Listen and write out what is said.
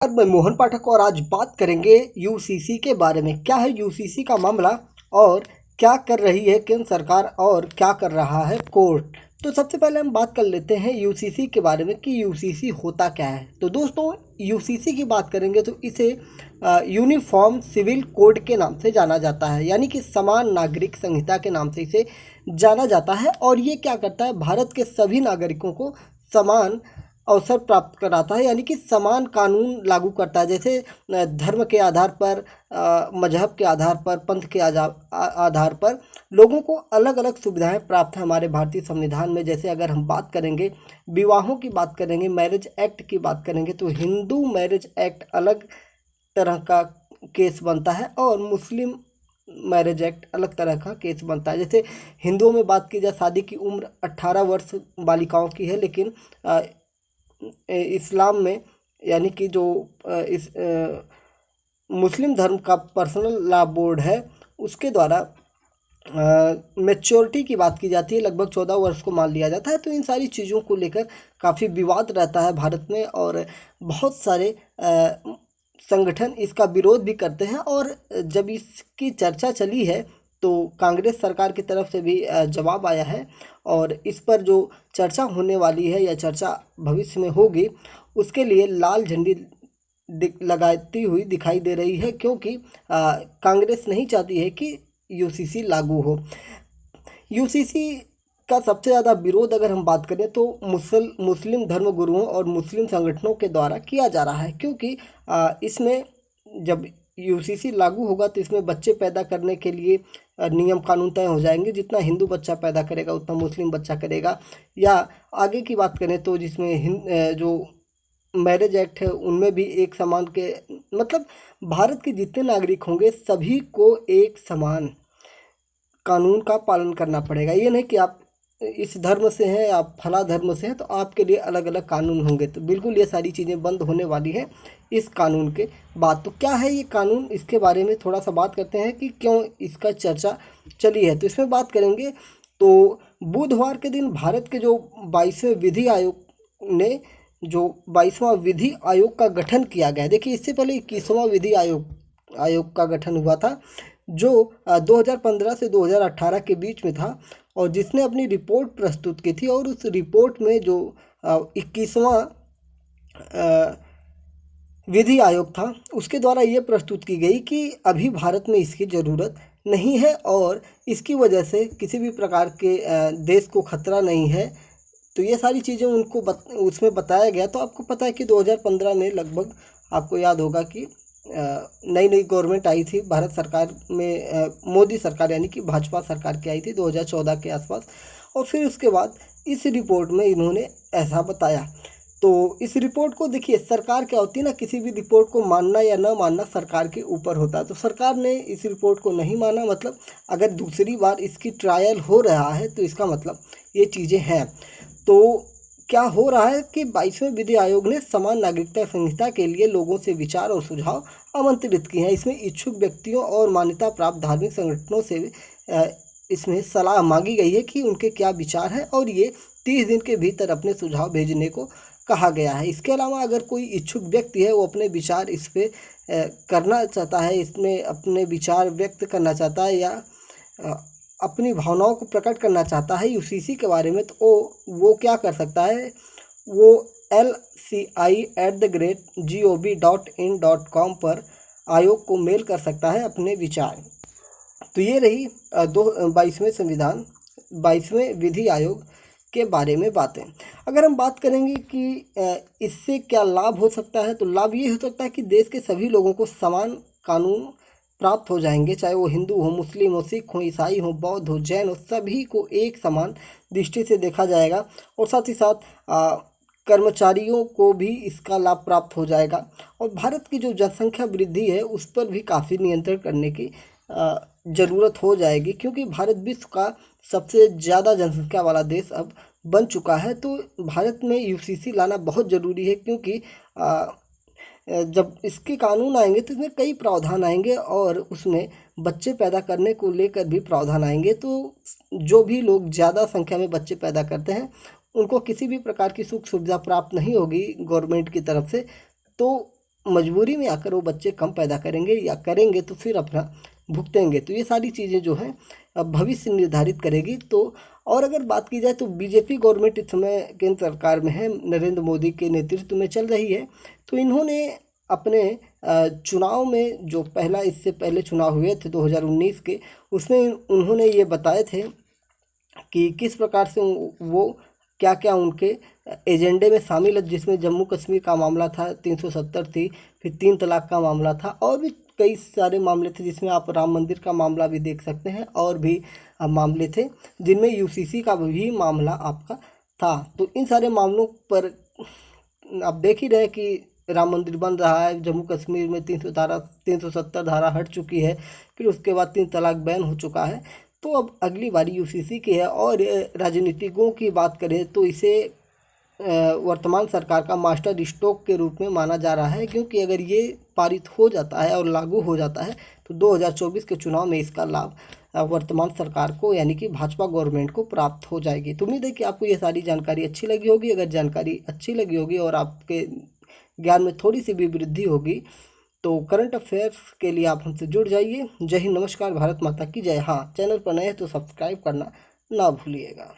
अब मैं मोहन पाठक और आज बात करेंगे यूसीसी के बारे में। क्या है यूसीसी का मामला और क्या कर रही है केंद्र सरकार और क्या कर रहा है कोर्ट। तो सबसे पहले हम बात कर लेते हैं यूसीसी के बारे में कि यूसीसी होता क्या है। तो दोस्तों, यूसीसी की बात करेंगे तो इसे यूनिफॉर्म सिविल कोड के नाम से जाना जाता है, यानी कि समान नागरिक संहिता के नाम से इसे जाना जाता है। और ये क्या करता है, भारत के सभी नागरिकों को समान अवसर प्राप्त कराता है, यानी कि समान कानून लागू करता है। जैसे धर्म के आधार पर, मजहब के आधार पर, पंथ के आधार पर लोगों को अलग अलग सुविधाएं प्राप्त हैं हमारे भारतीय संविधान में। जैसे अगर हम बात करेंगे विवाहों की बात करेंगे, मैरिज एक्ट की बात करेंगे, तो हिंदू मैरिज एक्ट अलग तरह का केस बनता है और मुस्लिम मैरिज एक्ट अलग तरह का केस बनता है। जैसे हिंदुओं में बात की जाए, शादी की उम्र 18 वर्ष बालिकाओं की है, लेकिन इस्लाम में, यानी कि जो इस मुस्लिम धर्म का पर्सनल लॉ बोर्ड है, उसके द्वारा मैच्योरिटी की बात की जाती है, लगभग 14 वर्ष को मान लिया जाता है। तो इन सारी चीज़ों को लेकर काफ़ी विवाद रहता है भारत में और बहुत सारे संगठन इसका विरोध भी करते हैं। और जब इसकी चर्चा चली है तो कांग्रेस सरकार की तरफ से भी जवाब आया है और इस पर जो चर्चा होने वाली है या चर्चा भविष्य में होगी, उसके लिए लाल झंडी लगाती हुई दिखाई दे रही है, क्योंकि कांग्रेस नहीं चाहती है कि यूसीसी लागू हो। यूसीसी का सबसे ज़्यादा विरोध अगर हम बात करें तो मुस्लिम धर्म गुरुओं और मुस्लिम संगठनों के द्वारा किया जा रहा है, क्योंकि इसमें जब यूसीसी लागू होगा तो इसमें बच्चे पैदा करने के लिए नियम कानून तय हो जाएंगे। जितना हिंदू बच्चा पैदा करेगा उतना मुस्लिम बच्चा करेगा। या आगे की बात करें तो जिसमें जो मैरिज एक्ट है उनमें भी एक समान के, मतलब भारत के जितने नागरिक होंगे सभी को एक समान कानून का पालन करना पड़ेगा। ये नहीं कि आप इस धर्म से हैं, आप फला धर्म से हैं तो आपके लिए अलग अलग कानून होंगे। तो बिल्कुल ये सारी चीज़ें बंद होने वाली है इस कानून के बाद। तो क्या है ये कानून, इसके बारे में थोड़ा सा बात करते हैं कि क्यों इसका चर्चा चली है। तो इसमें बात करेंगे तो बुधवार के दिन भारत के जो 22वें विधि आयोग ने जो 22वां विधि आयोग का गठन किया गया है। देखिए, इससे पहले 21वां विधि आयोग का गठन हुआ था, जो 2015 से 2018 के बीच में था और जिसने अपनी रिपोर्ट प्रस्तुत की थी। और उस रिपोर्ट में जो 21वां विधि आयोग था उसके द्वारा ये प्रस्तुत की गई कि अभी भारत में इसकी ज़रूरत नहीं है और इसकी वजह से किसी भी प्रकार के देश को खतरा नहीं है। तो ये सारी चीज़ें उनको उसमें बताया गया। तो आपको पता है कि 2015 में लगभग, आपको याद होगा कि नई नई गवर्नमेंट आई थी भारत सरकार में, मोदी सरकार यानी कि भाजपा सरकार की आई थी 2014 के आसपास। और फिर उसके बाद इस रिपोर्ट में इन्होंने ऐसा बताया। तो इस रिपोर्ट को देखिए, सरकार क्या होती है ना, किसी भी रिपोर्ट को मानना या ना मानना सरकार के ऊपर होता है। तो सरकार ने इस रिपोर्ट को नहीं माना, मतलब अगर दूसरी बार इसकी ट्रायल हो रहा है तो इसका मतलब ये चीज़ें हैं। तो क्या हो रहा है कि 22वें विधि आयोग ने समान नागरिकता संहिता के लिए लोगों से विचार और सुझाव आमंत्रित किए हैं। इसमें इच्छुक व्यक्तियों और मान्यता प्राप्त धार्मिक संगठनों से इसमें सलाह मांगी गई है कि उनके क्या विचार हैं और ये 30 दिन के भीतर अपने सुझाव भेजने को कहा गया है। इसके अलावा अगर कोई इच्छुक व्यक्ति है, वो अपने विचार इस पर करना चाहता है, इसमें अपने विचार व्यक्त करना चाहता है या अपनी भावनाओं को प्रकट करना चाहता है यूसीसी के बारे में, तो वो क्या कर सकता है, वो LCI@gov.in.com पर आयोग को मेल कर सकता है अपने विचार। तो ये रही 22वें विधि आयोग के बारे में बातें। अगर हम बात करेंगे कि इससे क्या लाभ हो सकता है, तो लाभ ये हो सकता है कि देश के सभी लोगों को समान कानून प्राप्त हो जाएंगे, चाहे वो हिंदू हो, मुस्लिम हो, सिख हो, ईसाई हो, बौद्ध हो, जैन हो, सभी को एक समान दृष्टि से देखा जाएगा। और साथ ही साथ कर्मचारियों को भी इसका लाभ प्राप्त हो जाएगा। और भारत की जो जनसंख्या वृद्धि है उस पर भी काफ़ी नियंत्रण करने की ज़रूरत हो जाएगी, क्योंकि भारत विश्व का सबसे ज़्यादा जनसंख्या वाला देश अब बन चुका है। तो भारत में यूसीसी लाना बहुत ज़रूरी है, क्योंकि जब इसके कानून आएंगे तो इसमें कई प्रावधान आएंगे और उसमें बच्चे पैदा करने को लेकर भी प्रावधान आएंगे। तो जो भी लोग ज़्यादा संख्या में बच्चे पैदा करते हैं उनको किसी भी प्रकार की सुख सुविधा प्राप्त नहीं होगी गवर्नमेंट की तरफ से। तो मजबूरी में आकर वो बच्चे कम पैदा करेंगे या करेंगे तो फिर अपना भुगतेंगे। तो ये सारी चीज़ें जो हैं अब भविष्य निर्धारित करेगी। तो और अगर बात की जाए तो बीजेपी गवर्नमेंट इस समय केंद्र सरकार में है, नरेंद्र मोदी के नेतृत्व में चल रही है। तो इन्होंने अपने चुनाव में जो पहला इससे पहले चुनाव हुए थे 2019 के, उसमें उन्होंने ये बताए थे कि किस प्रकार से वो क्या क्या उनके एजेंडे में शामिल है, जिसमें जम्मू कश्मीर का मामला था, 370 थी, फिर 3 तलाक का मामला था और भी कई सारे मामले थे, जिसमें आप राम मंदिर का मामला भी देख सकते हैं और भी मामले थे जिनमें यूसीसी का भी मामला आपका था। तो इन सारे मामलों पर आप देख ही रहे कि राम मंदिर बन रहा है, जम्मू कश्मीर में 370 धारा हट चुकी है, फिर उसके बाद 3 तलाक बैन हो चुका है। तो अब अगली बारी यूसीसी की है। और राजनीतिकों की बात करें तो इसे वर्तमान सरकार का मास्टर स्ट्रोक के रूप में माना जा रहा है, क्योंकि अगर ये पारित हो जाता है और लागू हो जाता है तो 2024 के चुनाव में इसका लाभ वर्तमान सरकार को यानी कि भाजपा गवर्नमेंट को प्राप्त हो जाएगी। तो उम्मीद है कि आपको ये सारी जानकारी अच्छी लगी होगी। अगर जानकारी अच्छी लगी होगी और आपके ज्ञान में थोड़ी सी भी वृद्धि होगी तो करंट अफेयर्स के लिए आप हमसे जुड़ जाइए। जय हिंद, नमस्कार, भारत माता की जय। हाँ, चैनल पर नए हैं तो सब्सक्राइब करना ना भूलिएगा।